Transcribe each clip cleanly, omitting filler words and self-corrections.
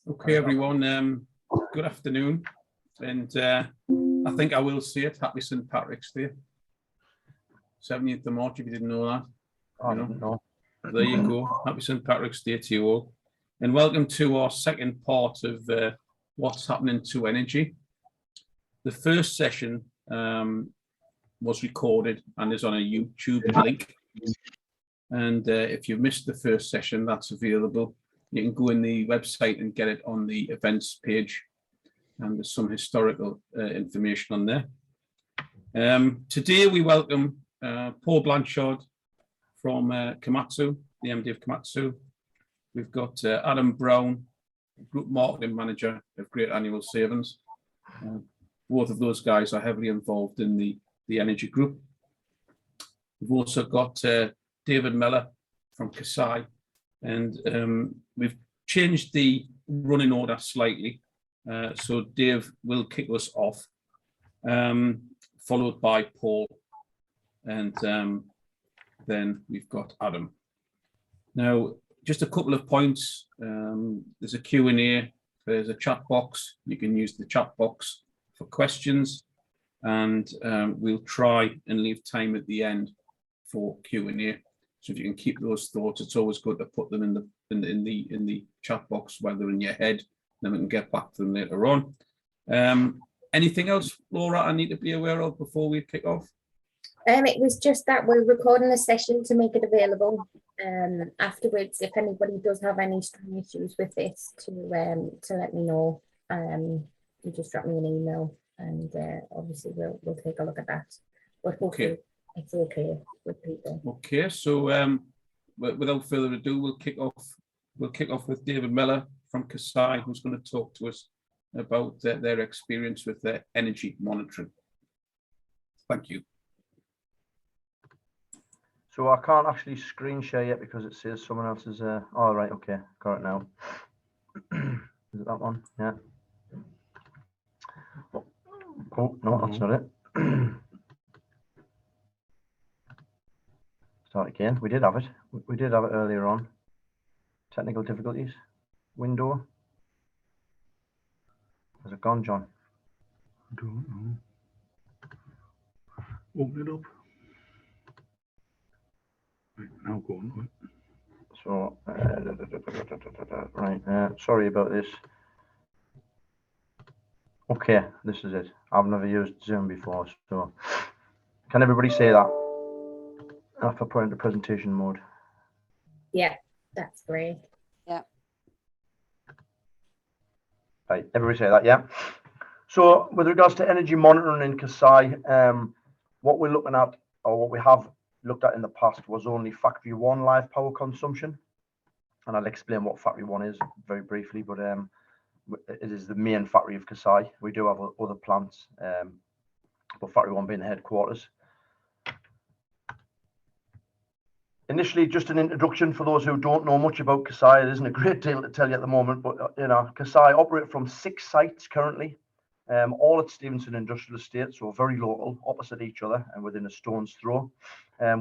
Okay, everyone, good afternoon. And I think I will say it, happy St. Patrick's Day. 17th of March, if you didn't know that. I didn't know. There you go. Happy St. Patrick's Day to you all. And welcome to our second part of what's happening to energy. The first session was recorded and is on a YouTube link. And if you've missed the first session, that's available. You can go in the website and get it on the events page. And there's some historical information on there. Today we welcome Paul Blanchard from Komatsu, the MD of Komatsu. We've got Adam Brown, Group Marketing Manager of Great Annual Savings. Both of those guys are heavily involved in the energy group. We've also got David Miller from Kasai, and we've changed the running order slightly. So Dave will kick us off, followed by Paul, and then we've got Adam. Now, just a couple of points. There's a Q&A, there's a chat box. You can use the chat box for questions, and we'll try and leave time at the end for Q&A. So if you can keep those thoughts, it's always good to put them in the chat box while they're in your head. Then we can get back to them later on. Anything else, Laura, I need to be aware of before we kick off? It was just that we're recording a session to make it available afterwards. If anybody does have any strong issues with this, to let me know. You just drop me an email, and obviously we'll take a look at that. But hopefully it's okay with people. Okay, so without further ado, we'll kick off with David Miller from Kasai, who's going to talk to us about their experience with their energy monitoring. Thank you. So I can't actually screen share yet because it says someone else's. All right, okay, got it now. Is it that one? Yeah. Oh no, that's not it. Start again. We did have it. We did have it earlier on. Technical difficulties. Window. Has it gone, John? I don't know. Open it up. Right, now go on. Right. So, right, sorry about this. Okay, this is it. I've never used Zoom before, so can everybody say that? After putting the presentation mode. Yeah, that's great. Yeah. Right, everybody say that, yeah. So with regards to energy monitoring in Kasai, what we're looking at, or what we have looked at in the past, was only factory one live power consumption. And I'll explain what factory one is very briefly, but it is the main factory of Kasai. We do have other plants, but factory one being the headquarters. Initially, just an introduction for those who don't know much about Kasai. It isn't a great deal to tell you at the moment, but Kasai operate from 6 sites currently, all at Stevenson Industrial Estate, so very local, opposite each other and within a stone's throw.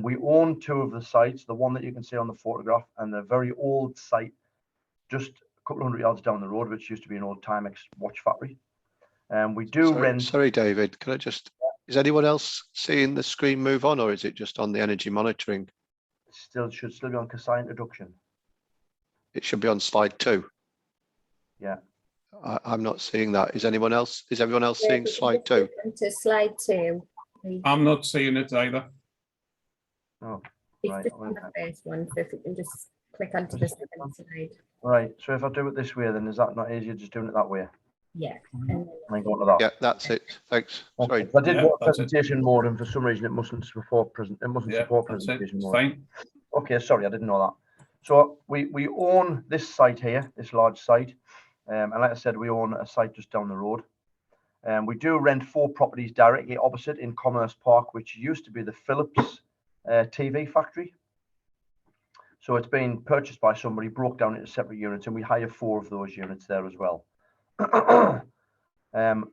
We own 2 of the sites, the one that you can see on the photograph and the very old site just a couple of hundred yards down the road, which used to be an old Timex watch factory. We do rent. Sorry, David, can I just, is anyone else seeing the screen move on, or is it just on the energy monitoring? Should still be on Kasai introduction. It should be on slide 2. Yeah. I'm not seeing that. Is everyone else seeing slide 2? To slide 2. I'm not seeing it either. Oh, It's right. just on the first one, so if you can just click onto the second slide. Right, so if I do it this way, then is that not easier just doing it that way? Yeah. And I go to that. Yeah, that's it. Thanks. Sorry. I did Yeah, want that's presentation mode, and for some reason it mustn't support support That's it. presentation It's mode. fine. Okay, sorry, I didn't know that. So we own this site here, this large site, and like I said, we own a site just down the road. We do rent 4 properties directly opposite in Commerce Park, which used to be the Philips TV factory. So it's been purchased by somebody, broke down into separate units, and we hire 4 of those units there as well. And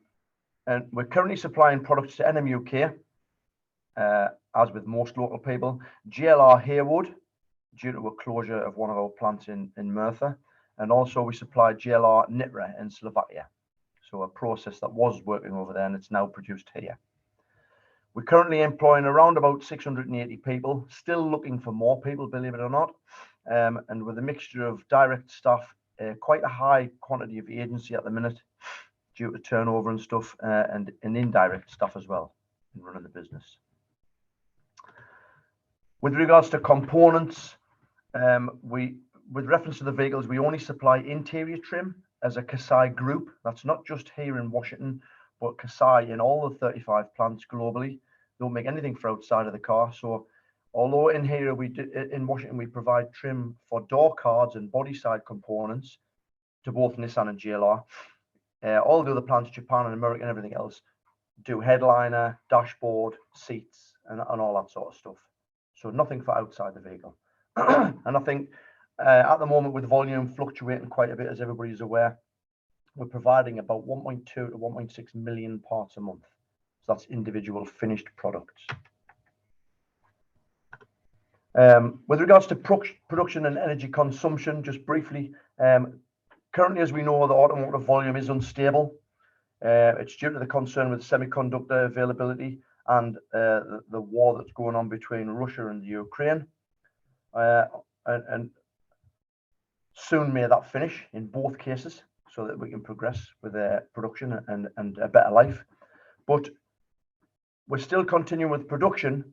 we're currently supplying products to NM UK, as with most local people. GLR Harewood, due to a closure of one of our plants in Merthyr, and also we supply GLR Nitra in Slovakia. So a process that was working over there and it's now produced here. We're currently employing around about 680 people, still looking for more people, believe it or not. And with a mixture of direct staff, quite a high quantity of agency at the minute due to turnover and stuff, and indirect staff as well in running the business. With regards to components, with reference to the vehicles, we only supply interior trim as a Kasai group. That's not just here in Washington, but Kasai in all the 35 plants globally. Don't make anything for outside of the car. So although in here in Washington we provide trim for door cards and body side components to both Nissan and GLR, all the other plants, Japan and America and everything else, do headliner, dashboard, seats, and all that sort of stuff. So nothing for outside the vehicle. And I think at the moment, with volume fluctuating quite a bit, as everybody's aware, we're providing about 1.2 to 1.6 million parts a month. So that's individual finished products. With regards to production and energy consumption, just briefly, currently, as we know, the automotive volume is unstable. It's due to the concern with semiconductor availability and the war that's going on between Russia and Ukraine. And soon may that finish in both cases so that we can progress with production and a better life. But we're still continuing with production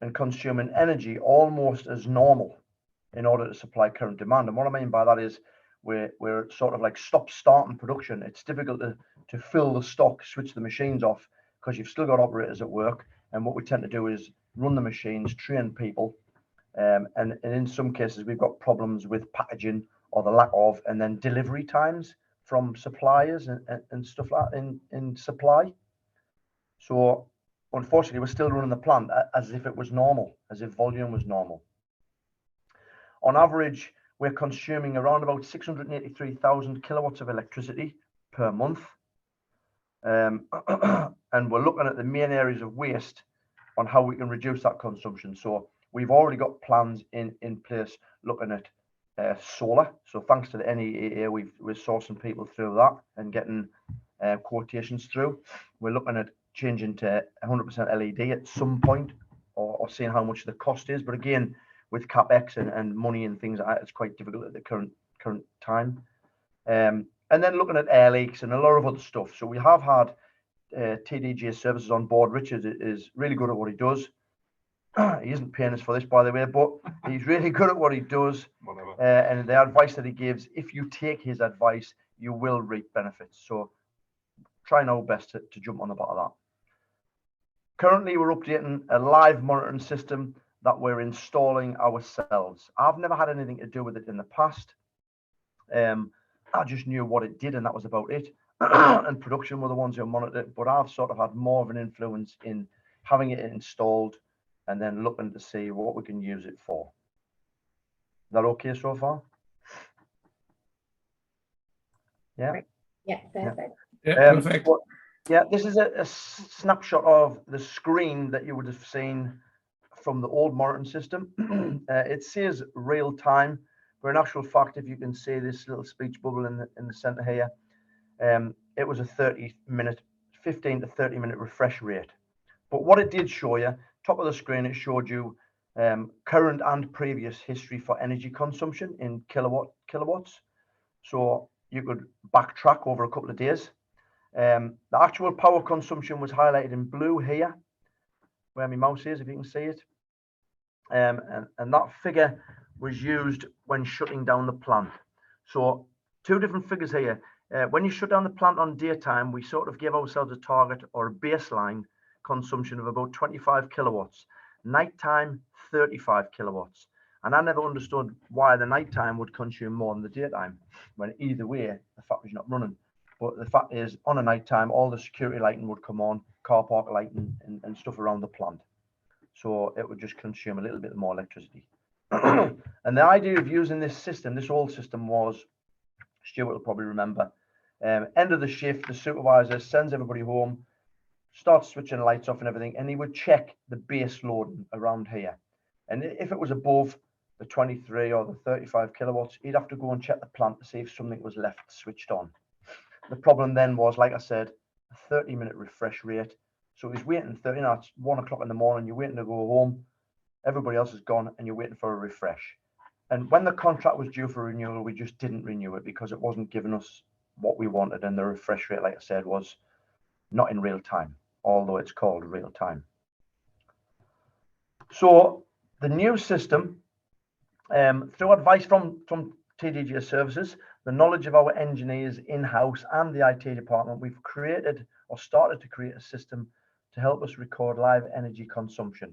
and consuming energy almost as normal in order to supply current demand. And what I mean by that is we're sort of like starting production. It's difficult to fill the stock, switch the machines off, because you've still got operators at work. And what we tend to do is run the machines, train people. And in some cases, we've got problems with packaging or the lack of, and then delivery times from suppliers and stuff like that in supply. So unfortunately, we're still running the plant as if it was normal, as if volume was normal. On average, we're consuming around about 683,000 kilowatts of electricity per month. And we're looking at the main areas of waste on how we can reduce that consumption. So we've already got plans in place looking at solar. So thanks to the NEAA, we're sourcing people through that and getting quotations through. We're looking at changing to 100% LED at some point, or seeing how much the cost is. But again, with CapEx and money and things like that, it's quite difficult at the current time. And then looking at air leaks and a lot of other stuff. So we have had TDJ services on board. Richard is really good at what he does. He isn't paying us for this, by the way, but he's really good at what he does. And the advice that he gives, if you take his advice, you will reap benefits. So trying our best to jump on the back of that. Currently, we're updating a live monitoring system that we're installing ourselves. I've never had anything to do with it in the past. I just knew what it did, and that was about it. And production were the ones who monitored it, but I've sort of had more of an influence in having it installed and then looking to see what we can use it for. Is that okay so far? Yeah. Right. Yeah, perfect. Yeah, perfect. Yeah, this is a snapshot of the screen that you would have seen from the old monitoring system. It says real time, but in actual fact, if you can see this little speech bubble in the center here, it was a 15 to 30 minute refresh rate. But what it did show you, top of the screen, it showed you current and previous history for energy consumption in kilowatts. So you could backtrack over a couple of days. The actual power consumption was highlighted in blue here, where my mouse is, if you can see it. And that figure was used when shutting down the plant. So two different figures here. When you shut down the plant on daytime, we sort of give ourselves a target or a baseline consumption of about 25 kilowatts. Nighttime, 35 kilowatts. And I never understood why the nighttime would consume more than the daytime, when either way, the factory's not running. But the fact is, on a nighttime, all the security lighting would come on, car park lighting and stuff around the plant. So it would just consume a little bit more electricity. And the idea of using this system, this old system, was, Stuart will probably remember, end of the shift, the supervisor sends everybody home, starts switching the lights off and everything, and he would check the base load around here. And if it was above the 23 or the 35 kilowatts, he'd have to go and check the plant to see if something was left switched on. The problem then was, like I said, a 30-minute refresh rate. So he's waiting 30, you know, it's 1 o'clock in the morning, you're waiting to go home, everybody else is gone, and you're waiting for a refresh. And when the contract was due for renewal, we just didn't renew it because it wasn't giving us what we wanted. And the refresh rate, like I said, was not in real time, although it's called real time. So the new system, through advice from TDG Services, the knowledge of our engineers in-house and the IT department, we've created or started to create a system to help us record live energy consumption.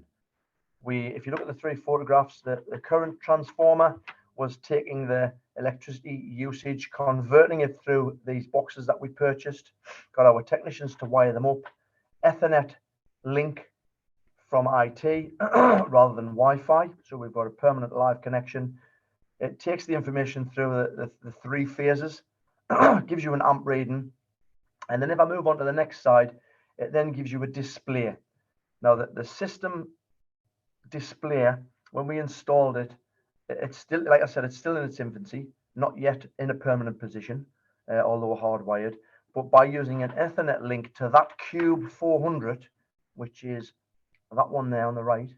If you look at the 3 photographs, the current transformer was taking the electricity usage, converting it through these boxes that we purchased, got our technicians to wire them up, Ethernet link from IT rather than Wi-Fi. So we've got a permanent live connection. It takes the information through the 3 phases, gives you an amp reading. And then if I move on to the next side, it then gives you a display. Now the system display, when we installed it, it's still, like I said, it's still in its infancy, not yet in a permanent position, although hardwired. But by using an Ethernet link to that Cube 400, which is that one there on the right,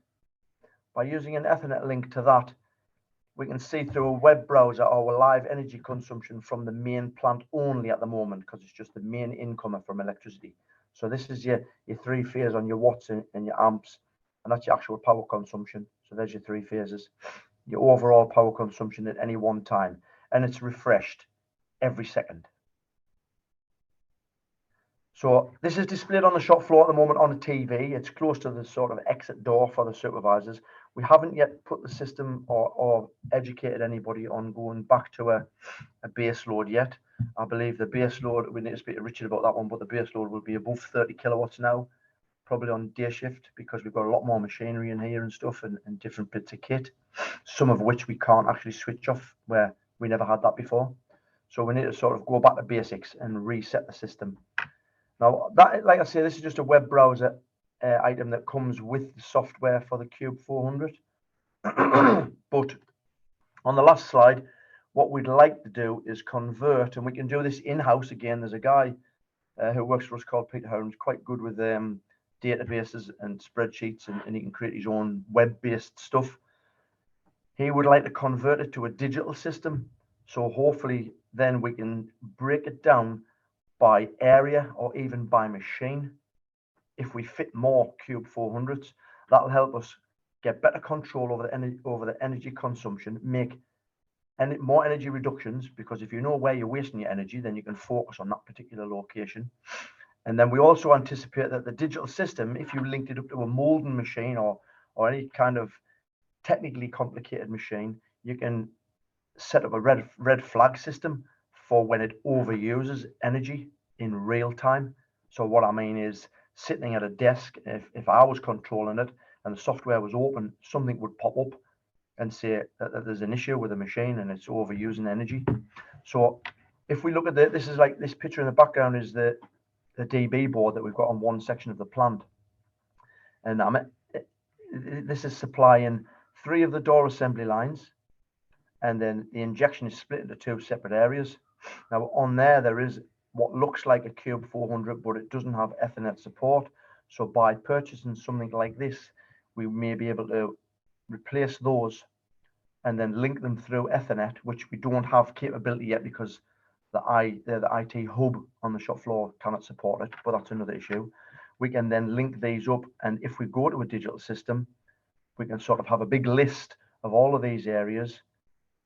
by using an Ethernet link to that, we can see through a web browser our live energy consumption from the main plant only at the moment, because it's just the main incomer from electricity. So this is your 3 phase on your watts and your amps, and that's your actual power consumption. So there's your 3 phases, your overall power consumption at any one time, and it's refreshed every second. So this is displayed on the shop floor at the moment on a TV. It's close to the sort of exit door for the supervisors. We haven't yet put the system or educated anybody on going back to a base load yet. I believe the base load, we need to speak to Richard about that one, but the base load will be above 30 kilowatts now, probably on day shift, because we've got a lot more machinery in here and stuff, and different bits of kit, some of which we can't actually switch off, where we never had that before. So we need to sort of go back to basics and reset the system. Now, that, like I say, this is just a web browser item that comes with the software for the Cube 400. But on the last slide, what we'd like to do is convert, and we can do this in-house again. There's a guy who works for us called Peter Heron's, quite good with databases and spreadsheets, and he can create his own web-based stuff. He would like to convert it to a digital system. So hopefully then we can break it down by area or even by machine. If we fit more Cube 400s, that'll help us get better control over the energy consumption, make more energy reductions, because if you know where you're wasting your energy, then you can focus on that particular location. And then we also anticipate that the digital system, if you linked it up to a molding machine or any kind of technically complicated machine, you can set up a red flag system for when it overuses energy in real time. So what I mean is, sitting at a desk, if I was controlling it and the software was open, something would pop up and say that there's an issue with the machine and it's overusing energy. So if we look at this is like this picture in the background is the DB board that we've got on one section of the plant. And this is supplying 3 of the door assembly lines, and then the injection is split into 2 separate areas. Now on there is what looks like a Cube 400, but it doesn't have Ethernet support. So by purchasing something like this, we may be able to replace those and then link them through Ethernet, which we don't have capability yet because the IT hub on the shop floor cannot support it, but that's another issue. We can then link these up, and if we go to a digital system, we can sort of have a big list of all of these areas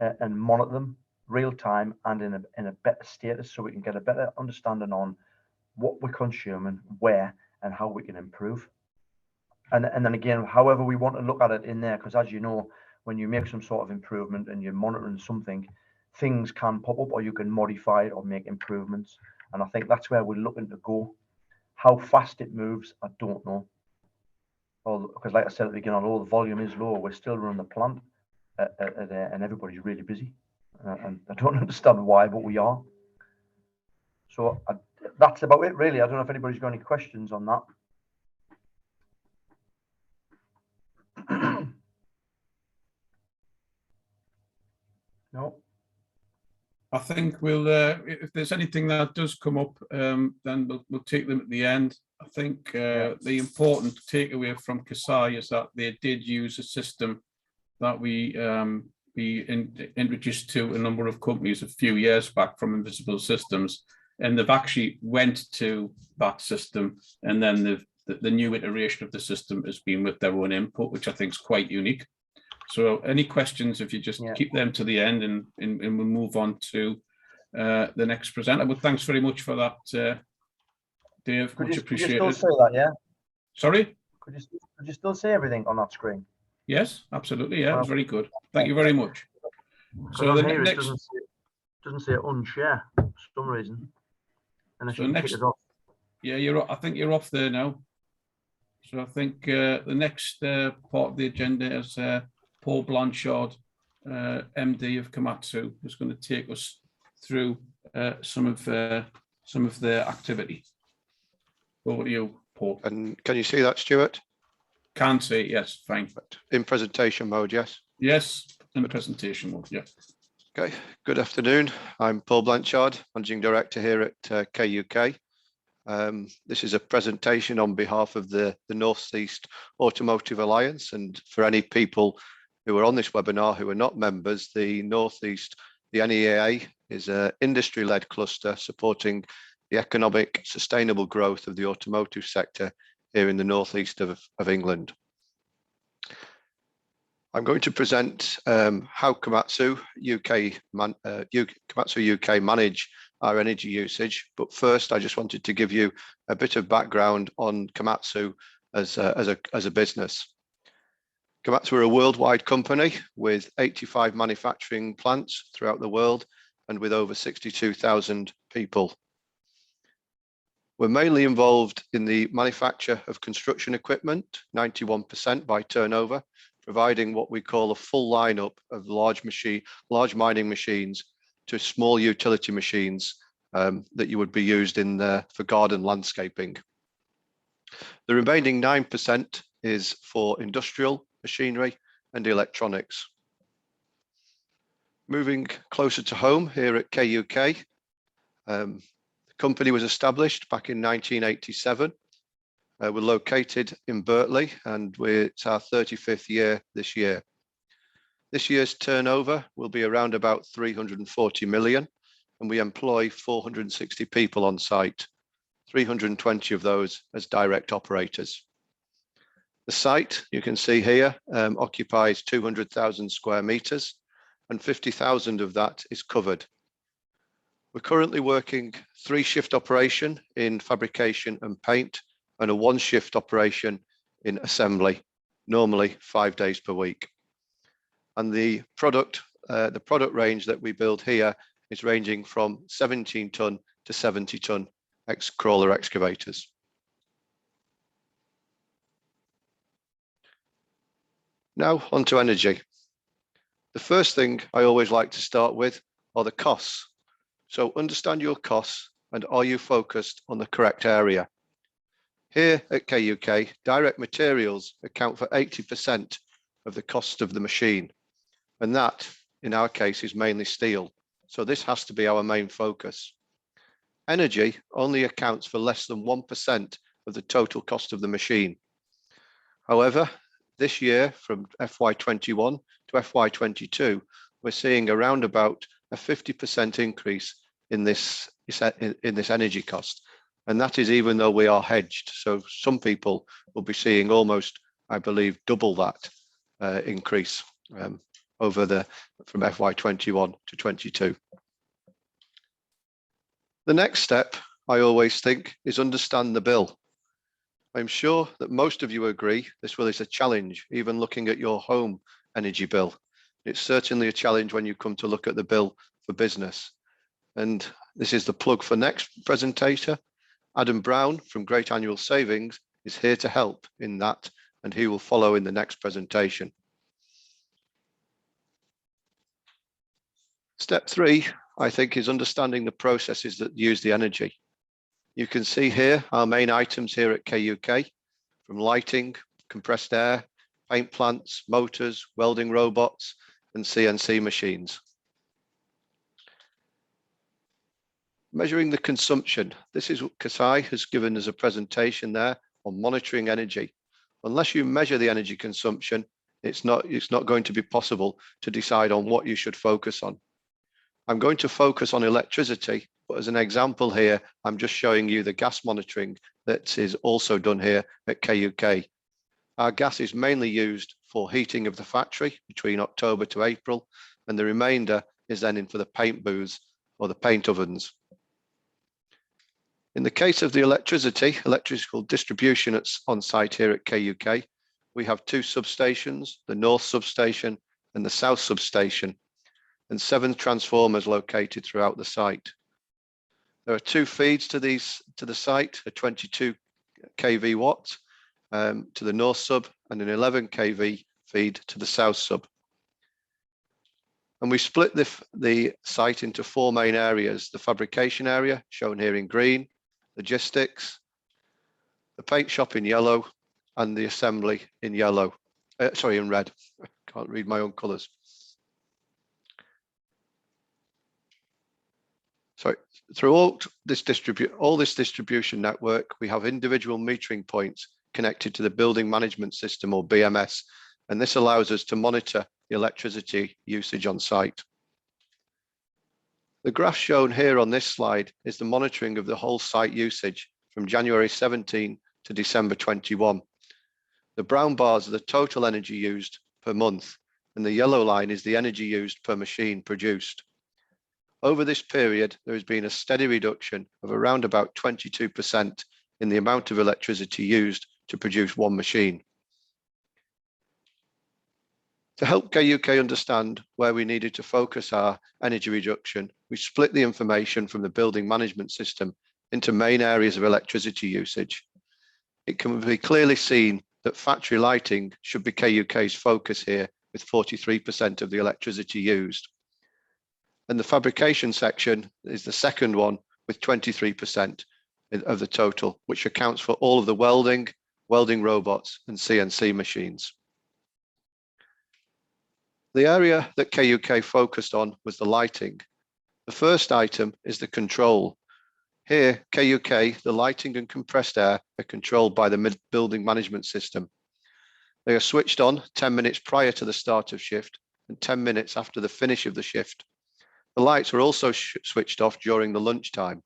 and monitor them real time and in a better status, so we can get a better understanding on what we're consuming, where, and how we can improve. And then again, however we want to look at it in there, because as you know, when you make some sort of improvement and you're monitoring something, things can pop up, or you can modify it or make improvements. And I think that's where we're looking to go. How fast it moves, I don't know. Because like I said at the beginning, although the volume is low, we're still running the plant and everybody's really busy. And I don't understand why, but we are. So that's about it, really. I don't know if anybody's got any questions on that. No. I think we'll, if there's anything that does come up, then we'll take them at the end. I think the important takeaway from Kasai is that they did use a system that we introduced to a number of companies a few years back from Invisible Systems, and they've actually went to that system, and then the new iteration of the system has been with their own input, which I think is quite unique. So any questions, if you just keep them to the end, and we'll move on to the next presenter. But thanks very much for that, Dave. Much appreciated. Could you still say that, yeah? Sorry? Could you still say everything on that screen? Yes, absolutely. Yeah, it's very good. Thank you very much. So the next doesn't say unshare for some reason. Unless you can kick us off. Yeah, I think you're off there now. So I think the next part of the agenda is Paul Blanchard, MD of Komatsu, who's going to take us through some of their activity. Over to you, Paul. And can you see that, Stuart? Can see it, yes, fine. In presentation mode, yes? Yes, in presentation mode, yeah. Okay, good afternoon. I'm Paul Blanchard, Managing Director here at KUK. This is a presentation on behalf of the North East Automotive Alliance, and for any people who are on this webinar who are not members, the North East, the NEAA, is an industry-led cluster supporting the economic sustainable growth of the automotive sector here in the northeast of England. I'm going to present how Komatsu UK manage our energy usage, but first I just wanted to give you a bit of background on Komatsu as a business. Komatsu are a worldwide company with 85 manufacturing plants throughout the world and with over 62,000 people. We're mainly involved in the manufacture of construction equipment, 91% by turnover, providing what we call a full lineup of large mining machines to small utility machines that you would be used in for garden landscaping. The remaining 9% is for industrial machinery and electronics. Moving closer to home here at KUK, the company was established back in 1987. We're located in Burtley, and it's our 35th year this year. This year's turnover will be around about 340 million, and we employ 460 people on site, 320 of those as direct operators. The site, you can see here, occupies 200,000 square meters, and 50,000 of that is covered. We're currently working 3-shift operation in fabrication and paint, and a 1-shift operation in assembly, normally 5 days per week. And the product range that we build here is ranging from 17-ton to 70-ton crawler excavators. Now onto energy. The first thing I always like to start with are the costs. So understand your costs, and are you focused on the correct area? Here at KUK, direct materials account for 80% of the cost of the machine. And that, in our case, is mainly steel. So this has to be our main focus. Energy only accounts for less than 1% of the total cost of the machine. However, this year, from FY21 to FY22, we're seeing around about a 50% increase in this energy cost. And that is even though we are hedged. So some people will be seeing almost, I believe, double that increase from FY21 to 22. The next step, I always think, is understand the bill. I'm sure that most of you agree this is a challenge, even looking at your home energy bill. It's certainly a challenge when you come to look at the bill for business. And this is the plug for next presentator. Adam Brown from Great Annual Savings is here to help in that, and he will follow in the next presentation. Step 3, I think, is understanding the processes that use the energy. You can see here our main items here at KUK, from lighting, compressed air, paint plants, motors, welding robots, and CNC machines. Measuring the consumption. This is what Kasai has given us a presentation there on monitoring energy. Unless you measure the energy consumption, it's not going to be possible to decide on what you should focus on. I'm going to focus on electricity, but as an example here, I'm just showing you the gas monitoring that is also done here at KUK. Our gas is mainly used for heating of the factory between October to April, and the remainder is then in for the paint booths or the paint ovens. In the case of the electrical distribution on site here at KUK, we have 2 substations, the north substation and the south substation, and 7 transformers located throughout the site. There are 2 feeds to the site, a 22 kV watt to the north sub and an 11 kV feed to the south sub. And we split the site into 4 main areas: the fabrication area, shown here in green, logistics, the paint shop in yellow, and the assembly in yellow. Sorry, in red. I can't read my own colours. So throughout this distribution network, we have individual metering points connected to the building management system, or BMS, and this allows us to monitor the electricity usage on site. The graph shown here on this slide is the monitoring of the whole site usage from January 17 to December 21. The brown bars are the total energy used per month, and the yellow line is the energy used per machine produced. Over this period, there has been a steady reduction of around about 22% in the amount of electricity used to produce one machine. To help KUK understand where we needed to focus our energy reduction, we split the information from the building management system into main areas of electricity usage. It can be clearly seen that factory lighting should be KUK's focus here, with 43% of the electricity used. And the fabrication section is the second one, with 23% of the total, which accounts for all of the welding robots and CNC machines. The area that KUK focused on was the lighting. The first item is the control. Here, KUK, the lighting and compressed air are controlled by the building management system. They are switched on 10 minutes prior to the start of shift and 10 minutes after the finish of the shift. The lights are also switched off during the lunchtime.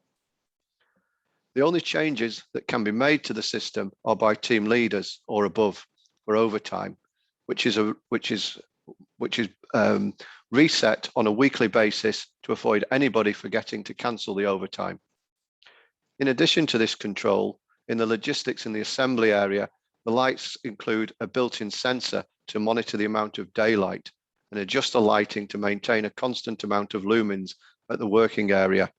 The only changes that can be made to the system are by team leaders or above for overtime, which is reset on a weekly basis to avoid anybody forgetting to cancel the overtime. In addition to this control, in the logistics and the assembly area, the lights include a built-in sensor to monitor the amount of daylight and adjust the lighting to maintain a constant amount of lumens at the working area.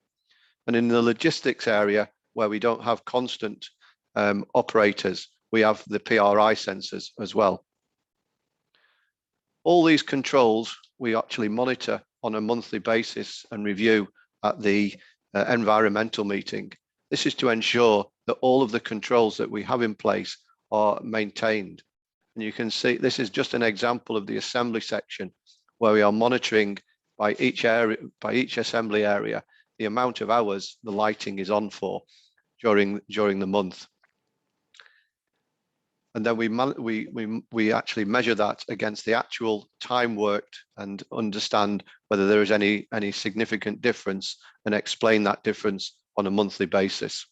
And in the logistics area, where we don't have constant operators, we have the PRI sensors as well. All these controls we actually monitor on a monthly basis and review at the environmental meeting. This is to ensure that all of the controls that we have in place are maintained. And you can see this is just an example of the assembly section, where we are monitoring by each assembly area the amount of hours the lighting is on for during the month. And then we actually measure that against the actual time worked and understand whether there is any significant difference and explain that difference on a monthly basis.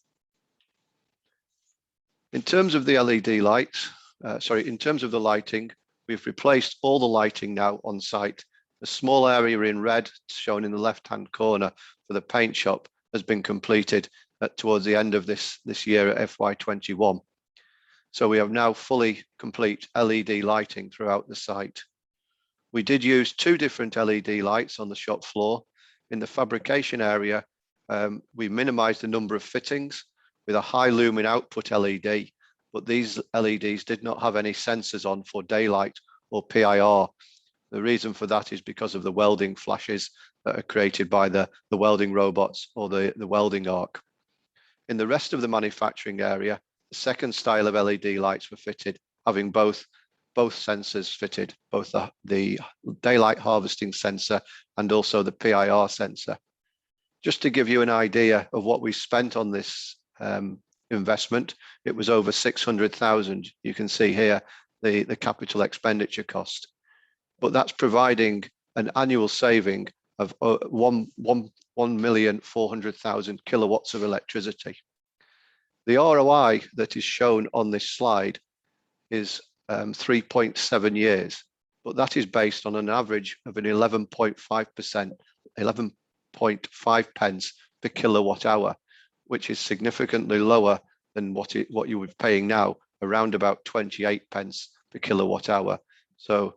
In terms of the LED lights, in terms of the lighting, we've replaced all the lighting now on site. The small area in red shown in the left-hand corner for the paint shop has been completed towards the end of this year at FY21. So we have now fully complete LED lighting throughout the site. We did use 2 different LED lights on the shop floor. In the fabrication area, we minimized the number of fittings with a high lumen output LED, but these LEDs did not have any sensors on for daylight or PIR. The reason for that is because of the welding flashes that are created by the welding robots or the welding arc. In the rest of the manufacturing area, the second style of LED lights were fitted, having both sensors fitted, both the daylight harvesting sensor and also the PIR sensor. Just to give you an idea of what we spent on this investment, it was over 600,000. You can see here the capital expenditure cost, but that's providing an annual saving of 1,400,000 kilowatts of electricity. The ROI that is shown on this slide is 3.7 years, but that is based on an average of an 11.5%, 11.5 pence per kilowatt hour, which is significantly lower than what you were paying now, around about 28 pence per kilowatt hour. So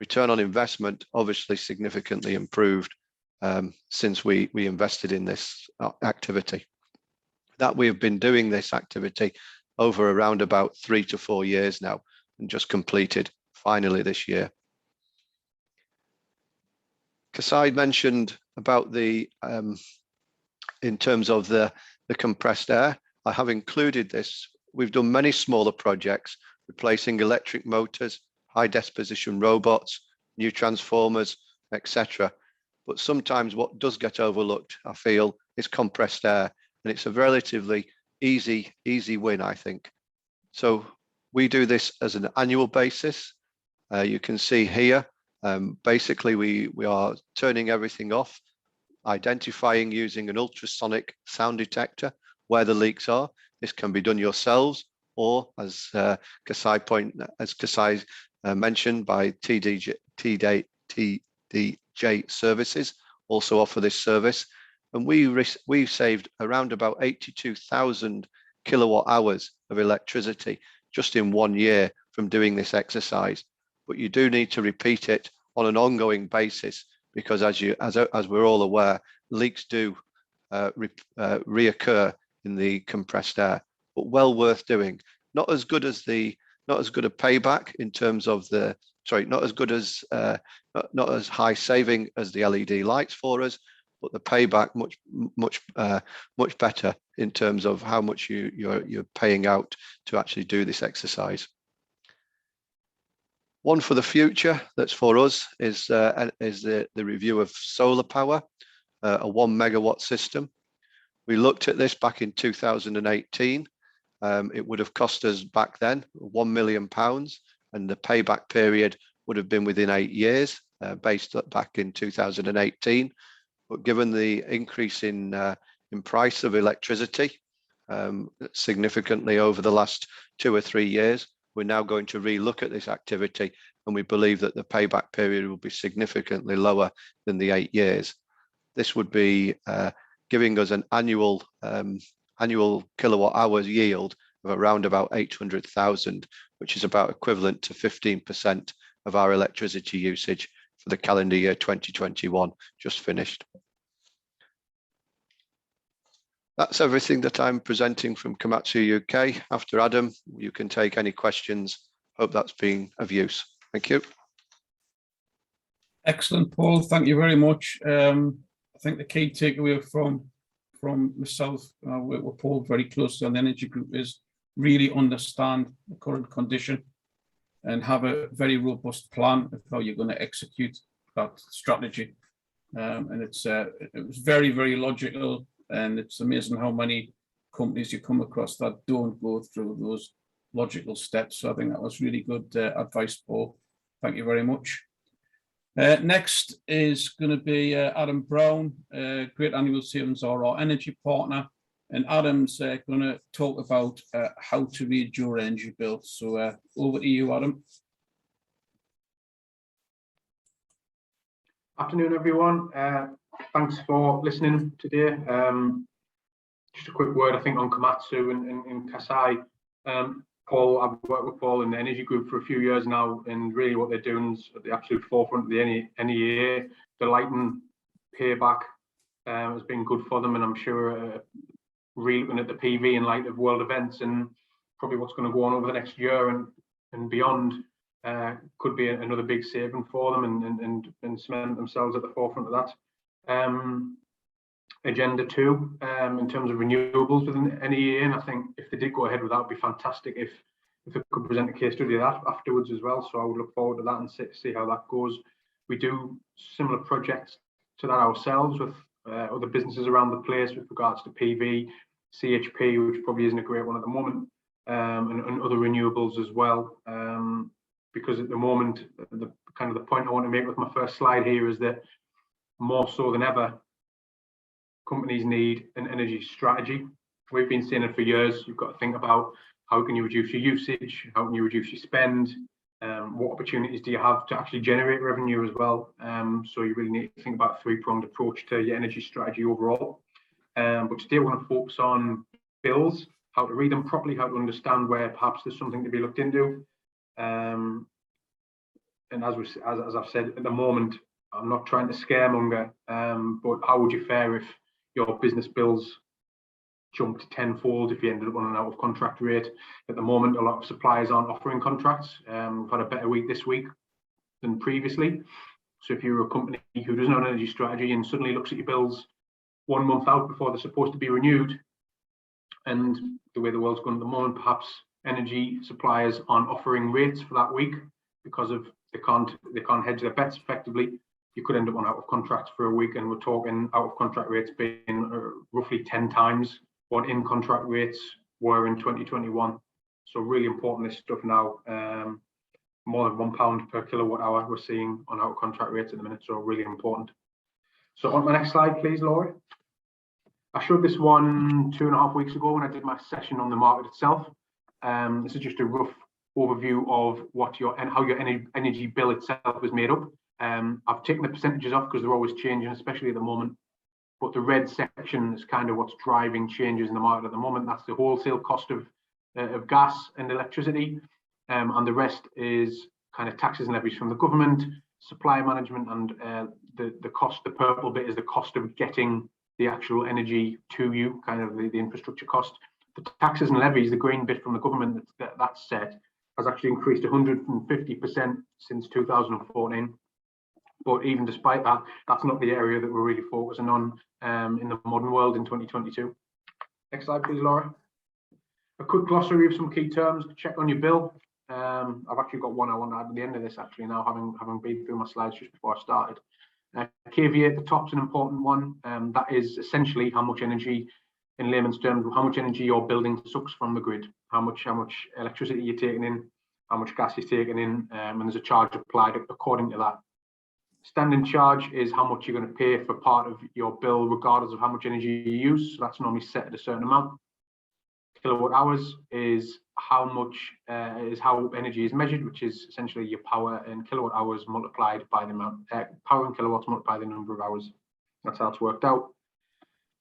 return on investment obviously significantly improved since we invested in this activity. That we have been doing this activity over around about 3 to 4 years now, and just completed finally this year. Kasai mentioned about the in terms of the compressed air. I have included this. We've done many smaller projects, replacing electric motors, high disposition robots, new transformers, etc. But sometimes what does get overlooked, I feel, is compressed air, and it's a relatively easy win, I think. So we do this as an annual basis. You can see here, basically we are turning everything off, identifying using an ultrasonic sound detector where the leaks are. This can be done yourselves, or as Kasai mentioned, by TDJ services also offer this service. And we've saved around about 82,000 kilowatt hours of electricity just in 1 year from doing this exercise. But you do need to repeat it on an ongoing basis, because as we're all aware, leaks do reoccur in the compressed air, but well worth doing. Not as good a payback in terms of the, sorry, not as good as, not as high saving as the LED lights for us, but the payback much better in terms of how much you're paying out to actually do this exercise. One for the future that's for us is the review of solar power, a 1 megawatt system. We looked at this back in 2018. It would have cost us back then £1 million, and the payback period would have been within 8 years, based back in 2018. But given the increase in price of electricity significantly over the last 2 or 3 years, we're now going to re-look at this activity, and we believe that the payback period will be significantly lower than the 8 years. This would be giving us an annual kilowatt hours yield of around about 800,000, which is about equivalent to 15% of our electricity usage for the calendar year 2021, just finished. That's everything that I'm presenting from Komatsu UK. After Adam, you can take any questions. Hope that's been of use. Thank you. Excellent, Paul. Thank you very much. I think the key takeaway from myself, with Paul very closely on the energy group, is really understand the current condition and have a very robust plan of how you're going to execute that strategy. And it was very, very logical. And it's amazing how many companies you come across that don't go through those logical steps. So I think that was really good advice, Paul. Thank you very much. Next is going to be Adam Brown. Great Annual Savings are our energy partner. And Adam's going to talk about how to read your energy bill. So over to you, Adam. Afternoon, everyone. Thanks for listening today. Just a quick word, I think, on Komatsu and Kasai. Paul, I've worked with Paul in the energy group for a few years now, and really what they're doing is at the absolute forefront of the NEA. The lighting payback has been good for them, and I'm sure really looking at the PV in light of world events and probably what's going to go on over the next year and beyond, could be another big saving for them and cement themselves at the forefront of that. Agenda 2 in terms of renewables within NEA, and I think if they did go ahead with that, it would be fantastic if they could present a case study of that afterwards as well. So I would look forward to that and see how that goes. We do similar projects to that ourselves with other businesses around the place with regards to PV, CHP, which probably isn't a great one at the moment, and other renewables as well. Because at the moment, the point I want to make with my first slide here is that more so than ever, companies need an energy strategy. We've been saying it for years. You've got to think about how can you reduce your usage, how can you reduce your spend, what opportunities do you have to actually generate revenue as well. So you really need to think about a three-pronged approach to your energy strategy overall. But today we want to focus on bills, how to read them properly, how to understand where perhaps there's something to be looked into. And as I've said, at the moment, I'm not trying to scaremonger, but how would you fare if your business bills jumped tenfold if you ended up on an out of contract rate? At the moment, a lot of suppliers aren't offering contracts. We've had a better week this week than previously. So if you're a company who doesn't have an energy strategy and suddenly looks at your bills 1 month out before they're supposed to be renewed, and the way the world's going at the moment, perhaps energy suppliers aren't offering rates for that week because of they can't hedge their bets effectively, you could end up on out of contract for a week, and we're talking out of contract rates being roughly 10 times what in contract rates were in 2021. So really important, this stuff now. More than £1 per kilowatt hour we're seeing on out of contract rates at the minute, so really important. So on my next slide, please, Laurie. I showed this one 2.5 weeks ago when I did my session on the market itself. This is just a rough overview of what how your energy bill itself is made up. I've taken the percentages off because they're always changing, especially at the moment. But the red section is kind of what's driving changes in the market at the moment. That's the wholesale cost of gas and electricity, and the rest is kind of taxes and levies from the government, supply management, and the cost. The purple bit is the cost of getting the actual energy to you, kind of the infrastructure cost. The taxes and levies, the green bit from the government that's set, has actually increased 150% since 2014. But even despite that, that's not the area that we're really focusing on in the modern world in 2022. Next slide, please, Laura. A quick glossary of some key terms to check on your bill. I've actually got one I want to add at the end of this, actually, now, having been through my slides just before I started. KVA at the top's an important one. That is essentially how much energy, in layman's terms, how much energy your building sucks from the grid, how much electricity you're taking in, how much gas you're taking in, and there's a charge applied according to that. Standing charge is how much you're going to pay for part of your bill, regardless of how much energy you use. So that's normally set at a certain amount. Kilowatt hours is how energy is measured, which is essentially your power in kilowatt hours multiplied by the amount power in kilowatts multiplied by the number of hours. That's how it's worked out.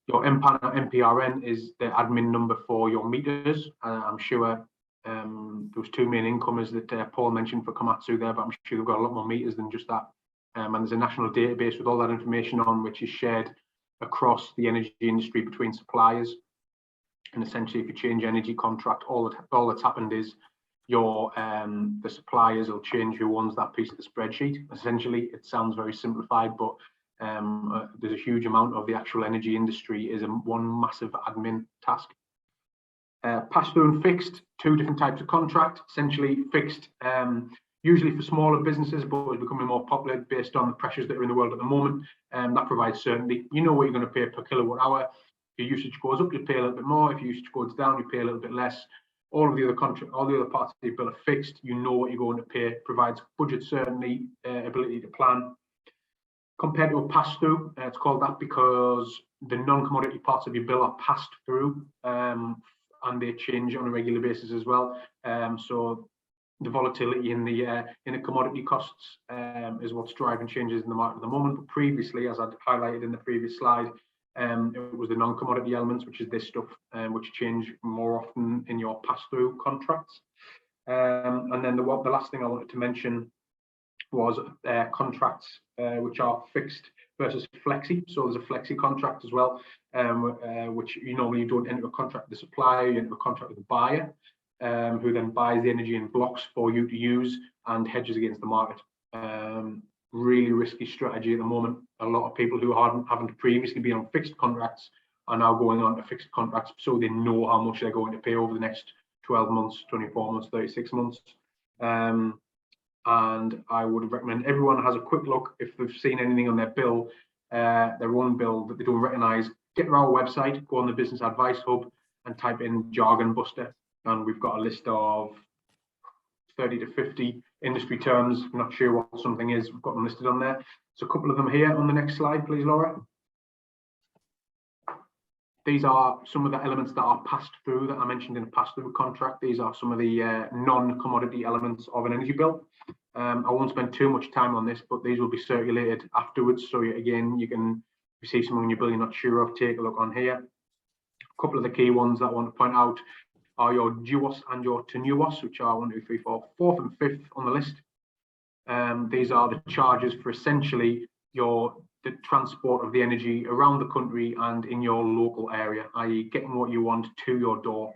Your MPAN or MPRN is the admin number for your meters. I'm sure there was 2 main incomers that Paul mentioned for Komatsu there, but I'm sure they've got a lot more meters than just that. And there's a national database with all that information on, which is shared across the energy industry between suppliers. And essentially, if you change energy contract, all that's happened is the suppliers will change who owns that piece of the spreadsheet. Essentially, it sounds very simplified, but there's a huge amount of the actual energy industry is one massive admin task. Pass-through and fixed, 2 different types of contract. Essentially, fixed, usually for smaller businesses, but is becoming more popular based on the pressures that are in the world at the moment. That provides certainty. You know what you're going to pay per kilowatt hour. If your usage goes up, you pay a little bit more. If your usage goes down, you pay a little bit less. All the other parts of the bill are fixed. You know what you're going to pay. Provides budget certainty, ability to plan. Compared to a pass-through, it's called that because the non-commodity parts of your bill are passed through, and they change on a regular basis as well. So the volatility in the commodity costs is what's driving changes in the market at the moment. But previously, as I highlighted in the previous slide, it was the non-commodity elements, which is this stuff, which change more often in your pass-through contracts. And then the last thing I wanted to mention was contracts which are fixed versus flexi. So there's a flexi contract as well, which you normally don't enter a contract with the supplier, you enter a contract with the buyer, who then buys the energy in blocks for you to use and hedges against the market. Really risky strategy at the moment. A lot of people who haven't previously been on fixed contracts are now going on to fixed contracts, so they know how much they're going to pay over the next 12 months, 24 months, 36 months. And I would recommend everyone has a quick look if they've seen anything on their bill their own bill that they don't recognise, get to our website, go on the Business Advice Hub and type in Jargon Buster. And we've got a list of 30 to 50 industry terms. I'm not sure what something is. We've got them listed on there. So a couple of them here on the next slide, please, Laura. These are some of the elements that are passed through that I mentioned in a pass-through contract. These are some of the non-commodity elements of an energy bill. I won't spend too much time on this, but these will be circulated afterwards. So again, you can, if you see something on your bill you're not sure of, take a look on here. A couple of the key ones that I want to point out are your duos and your tenuos, which are 1, 2, 3, 4, 4th and 5th on the list. These are the charges for essentially the transport of the energy around the country and in your local area, i.e. getting what you want to your door.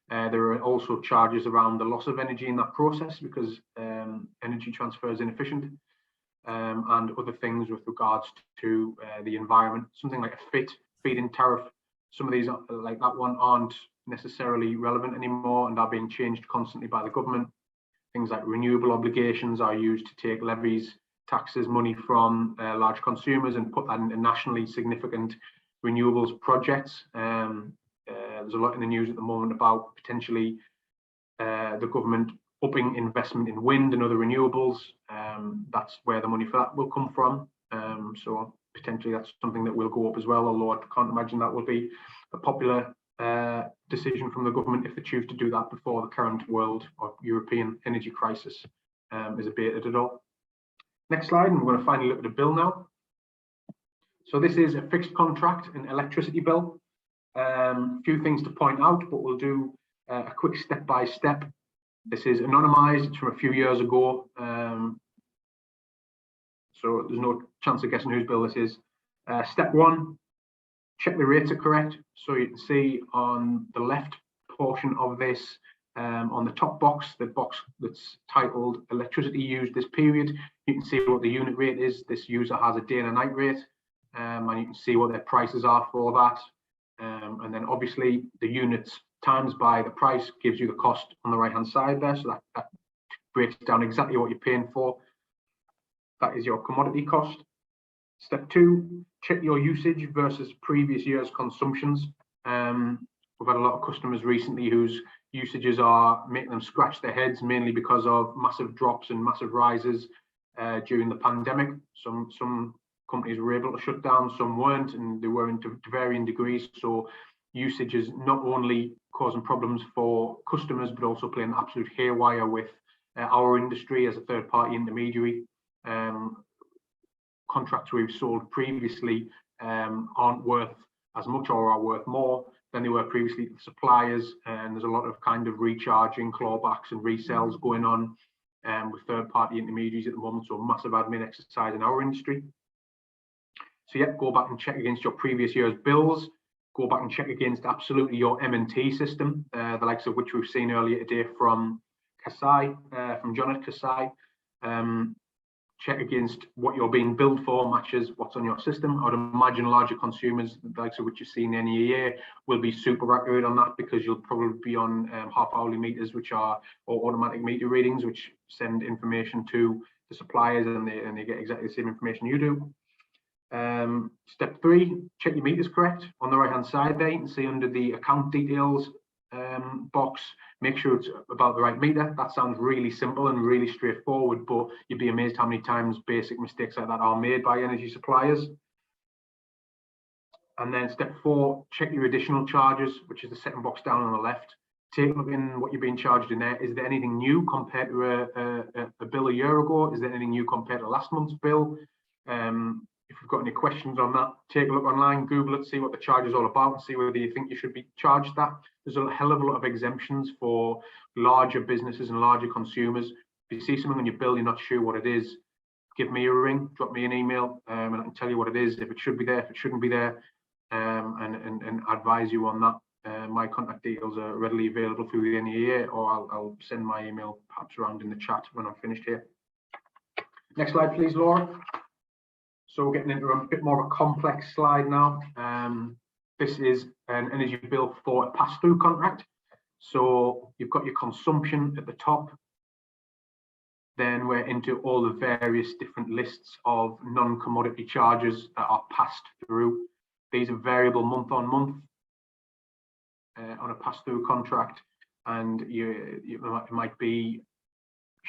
There are also charges around the loss of energy in that process because energy transfer is inefficient, and other things with regards to the environment. Something like a feed-in tariff. Some of these, like that one, aren't necessarily relevant anymore and are being changed constantly by the government. Things like renewable obligations are used to take levies, taxes, money from large consumers and put that into nationally significant renewables projects. There's a lot in the news at the moment about potentially the government upping investment in wind and other renewables. That's where the money for that will come from. So potentially that's something that will go up as well, although I can't imagine that will be a popular decision from the government if they choose to do that before the current world or European energy crisis is abated at all. Next slide, and we're going to finally look at the bill now. So this is a fixed contract, an electricity bill. A few things to point out, but we'll do a quick step-by-step. This is anonymized, it's from a few years ago. So there's no chance of guessing whose bill this is. Step 1, check the rates are correct. So you can see on the left portion of this, on the top box, the box that's titled electricity used this period, you can see what the unit rate is. This user has a day and a night rate, and you can see what their prices are for that. And then obviously the units times by the price gives you the cost on the right hand side there. So that breaks down exactly what you're paying for. That is your commodity cost. Step 2, check your usage versus previous year's consumptions. We've had a lot of customers recently whose usages are making them scratch their heads, mainly because of massive drops and massive rises during the pandemic. Some companies were able to shut down, some weren't, and they were to varying degrees. So usage is not only causing problems for customers, but also playing absolute haywire with our industry as a third-party intermediary. Contracts we've sold previously aren't worth as much or are worth more than they were previously to suppliers, and there's a lot of kind of recharging, clawbacks and resells going on with third-party intermediaries at the moment, so massive admin exercise in our industry. So yeah, go back and check against your previous year's bills, go back and check against absolutely your M&T system, the likes of which we've seen earlier today from Kasai, from John at Kasai. Check against what you're being billed for matches what's on your system. I would imagine larger consumers, the likes of which you've seen any year, will be super accurate on that, because you'll probably be on half-hourly meters, which are, or automatic meter readings, which send information to the suppliers, and they get exactly the same information you do. Step 3, check your meters correct. On the right hand side there, you can see under the account details box, make sure it's about the right meter. That sounds really simple and really straightforward, but you'd be amazed how many times basic mistakes like that are made by energy suppliers. And then step 4, check your additional charges, which is the second box down on the left. Take a look in what you're being charged in there. Is there anything new compared to a bill a year ago? Is there anything new compared to last month's bill? If you've got any questions on that, take a look online, Google it, see what the charge is all about, and see whether you think you should be charged that. There's a hell of a lot of exemptions for larger businesses and larger consumers. If you see something on your bill, you're not sure what it is, give me a ring, drop me an email, and I can tell you what it is, if it should be there, if it shouldn't be there, and advise you on that. My contact details are readily available through the NEA, or I'll send my email perhaps around in the chat when I'm finished here. Next slide, please, Laura. So we're getting into a bit more of a complex slide now. This is an energy bill for a pass-through contract. So you've got your consumption at the top. then we're into all the various different lists of non-commodity charges that are passed through. These are variable month on month on a pass-through contract, and it might be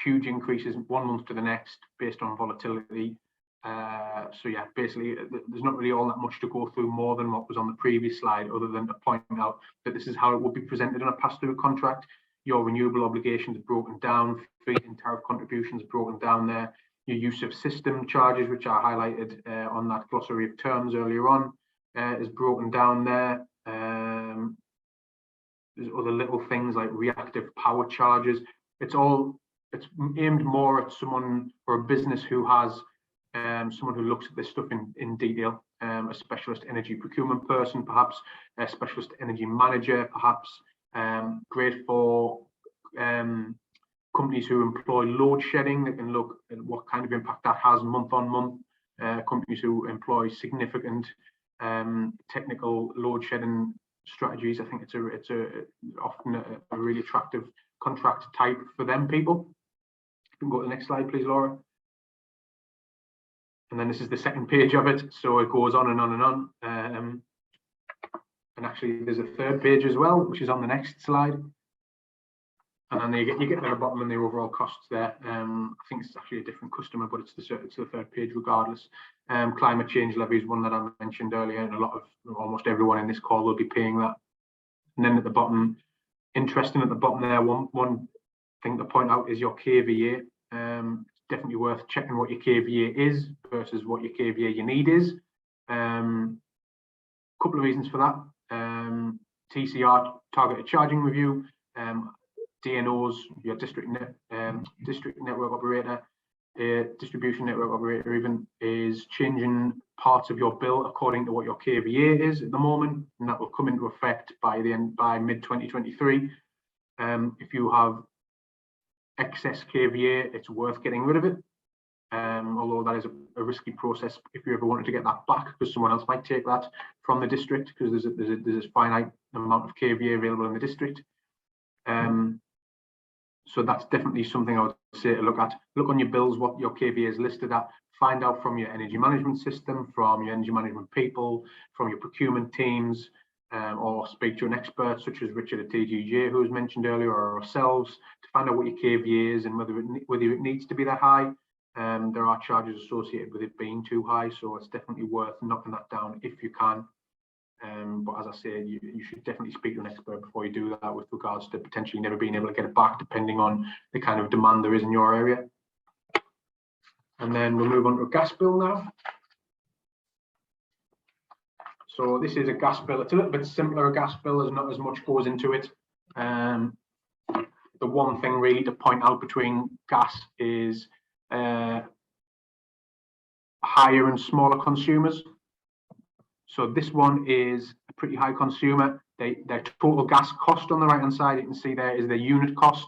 huge increases one month to the next based on volatility. So yeah, basically there's not really all that much to go through more than what was on the previous slide, other than to point out that this is how it would be presented in a pass-through contract. Your renewable obligations are broken down, fee and tariff contributions are broken down there. Your use of system charges, which I highlighted on that glossary of terms earlier on, is broken down there. There's other little things like reactive power charges. It's aimed more at someone or a business who has someone who looks at this stuff in detail, a specialist energy procurement person, perhaps a specialist energy manager, perhaps. Great for companies who employ load shedding. They can look at what kind of impact that has month on month. Companies who employ significant technical load shedding strategies. I think it's often a really attractive contract type for them people. You can go to the next slide, please, Laura. And then this is the second page of it, so it goes on and on and on. And actually, there's a third page as well, which is on the next slide. And then you get to the bottom and the overall costs there. I think it's actually a different customer, but it's the third page regardless. Climate change levy is one that I mentioned earlier, and almost everyone in this call will be paying that. And then at the bottom, interesting at the bottom there, one thing to point out is your KVA. It's definitely worth checking what your KVA is versus what your KVA you need is. Couple of reasons for that. TCR, targeted charging review, DNOs, your district network operator, distribution network operator even, is changing parts of your bill according to what your KVA is at the moment, and that will come into effect by mid 2023. If you have excess KVA, it's worth getting rid of it. Although that is a risky process if you ever wanted to get that back, because someone else might take that from the district, because there's a finite amount of KVA available in the district. So that's definitely something I would say to look at. Look on your bills what your KVA is listed at. Find out from your energy management system, from your energy management people, from your procurement teams, or speak to an expert such as Richard at TGJ, who was mentioned earlier, or ourselves, to find out what your KVA is and whether it needs to be that high. There are charges associated with it being too high, so it's definitely worth knocking that down if you can. But as I say, you should definitely speak to an expert before you do that, with regards to potentially never being able to get it back, depending on the kind of demand there is in your area. And then we'll move on to a gas bill now. So this is a gas bill. It's a little bit simpler, a gas bill. There's not as much goes into it. The one thing really to point out between gas is higher and smaller consumers. So this one is a pretty high consumer. Their total gas cost on the right hand side, you can see there, is the unit cost,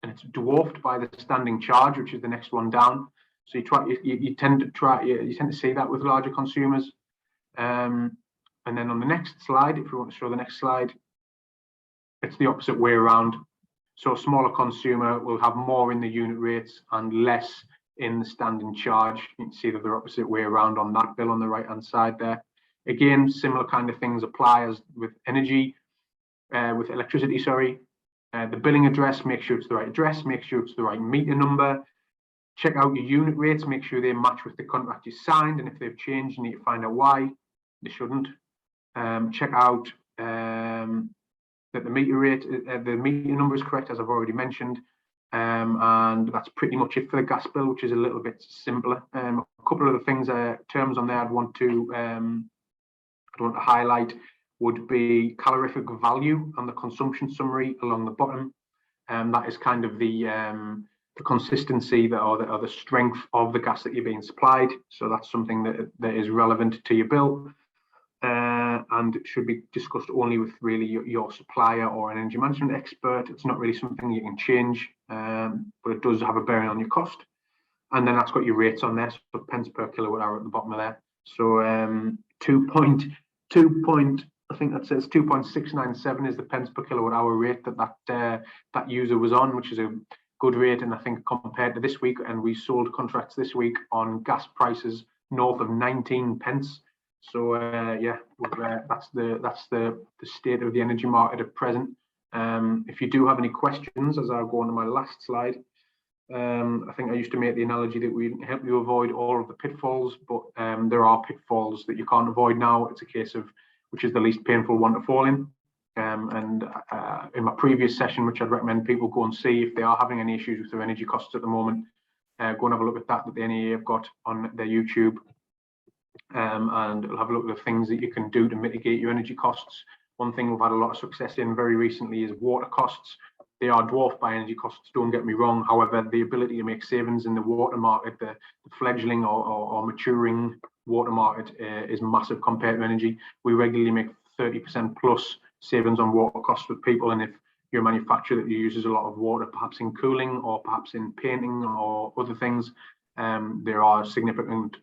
and it's dwarfed by the standing charge, which is the next one down. So you tend to see that with larger consumers. And then on the next slide, if you want to show the next slide, it's the opposite way around. So a smaller consumer will have more in the unit rates and less in the standing charge. You can see that they're opposite way around on that bill on the right hand side there. Again, similar kind of things apply as with energy, with electricity, sorry. The billing address, make sure it's the right address, make sure it's the right meter number. Check out your unit rates, make sure they match with the contract you signed, and if they've changed, you need to find out why. They shouldn't. Check out that the meter rate, the meter number is correct, as I've already mentioned. And that's pretty much it for the gas bill, which is a little bit simpler. A couple of the things, terms on there I'd want to highlight would be calorific value and the consumption summary along the bottom. That is kind of the consistency or the strength of the gas that you're being supplied. So that's something that is relevant to your bill, and it should be discussed only with really your supplier or an energy management expert. It's not really something you can change, but it does have a bearing on your cost. And then that's got your rates on there, so pence per kilowatt hour at the bottom of there. So I think that says 2.697 is the pence per kilowatt hour rate that user was on, which is good rate. And I think compared to this week, and we sold contracts this week on gas prices north of 19 pence. So yeah, that's the state of the energy market at present. If you do have any questions, as I'll go on to my last slide, I think I used to make the analogy that we help you avoid all of the pitfalls, but there are pitfalls that you can't avoid now. It's a case of which is the least painful one to fall in. And in my previous session, which I'd recommend people go and see if they are having any issues with their energy costs at the moment, go and have a look at that the NEA have got on their YouTube. And have a look at the things that you can do to mitigate your energy costs. One thing we've had a lot of success in very recently is water costs. They are dwarfed by energy costs, don't get me wrong. However, the ability to make savings in the water market, the fledgling or maturing water market is massive compared to energy. We regularly make 30% plus savings on water costs with people. And if you're a manufacturer that uses a lot of water, perhaps in cooling or perhaps in painting or other things, there are significant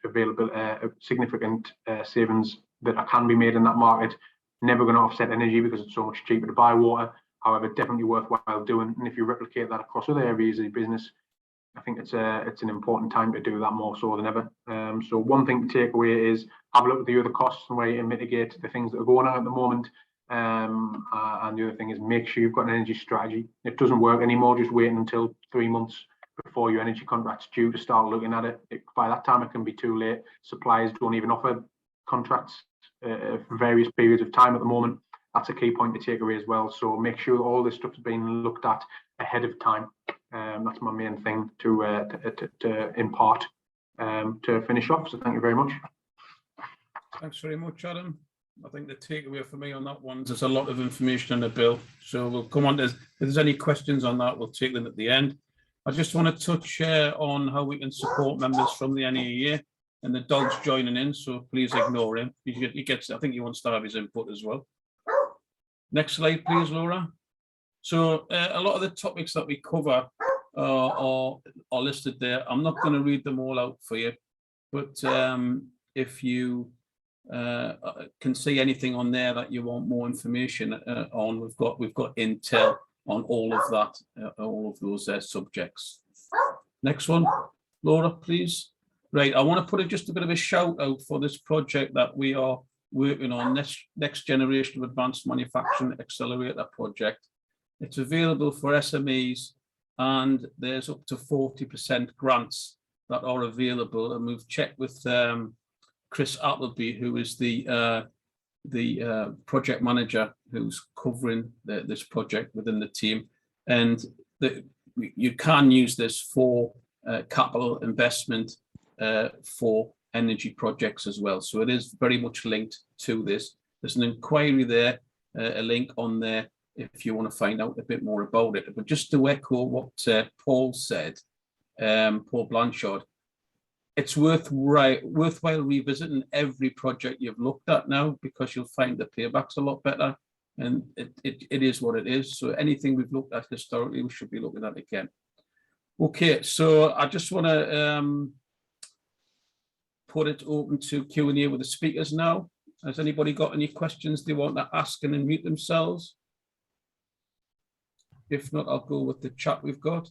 savings that can be made in that market. Never going to offset energy because it's so much cheaper to buy water. However, definitely worthwhile doing. And if you replicate that across other areas of your business, I think it's an important time to do that more so than ever. So one thing to take away is have a look at the other costs and where you can mitigate the things that are going on at the moment. And the other thing is make sure you've got an energy strategy. It doesn't work anymore just waiting until 3 months before your energy contract's due to start looking at it. By that time, it can be too late. Suppliers don't even offer contracts for various periods of time at the moment. That's a key point to take away as well. So make sure all this stuff is being looked at ahead of time. That's my main thing to impart to finish off. So thank you very much. Thanks very much, Adam. I think the takeaway for me on that one is there's a lot of information in the bill. So we'll come on to, if there's any questions on that, we'll take them at the end. I just want to touch on how we can support members from the NEA, and the dog's joining in, so please ignore him. He gets, I think he wants to have his input as well. Next slide, please, Laura. So a lot of the topics that we cover are listed there. I'm not going to read them all out for you, but if you can see anything on there that you want more information on, we've got intel on all of that, all of those subjects. Next one, Laura, please. Right, I want to put just a bit of a shout out for this project that we are working on, next generation of advanced manufacturing accelerator project. It's available for SMEs, and there's up to 40% grants that are available. And we've checked with Chris Appleby, who is the project manager who's covering this project within the team, and you can use this for capital investment for energy projects as well. So it is very much linked to this. There's an inquiry there, a link on there if you want to find out a bit more about it. But just to echo what Paul said, Paul Blanchard, it's worthwhile revisiting every project you've looked at now, because you'll find the payback's a lot better, and it is what it is. So anything we've looked at historically, we should be looking at again. Okay, so I just want to put it open to Q&A with the speakers now. Has anybody got any questions they want to ask and unmute themselves? If not, I'll go with the chat we've got.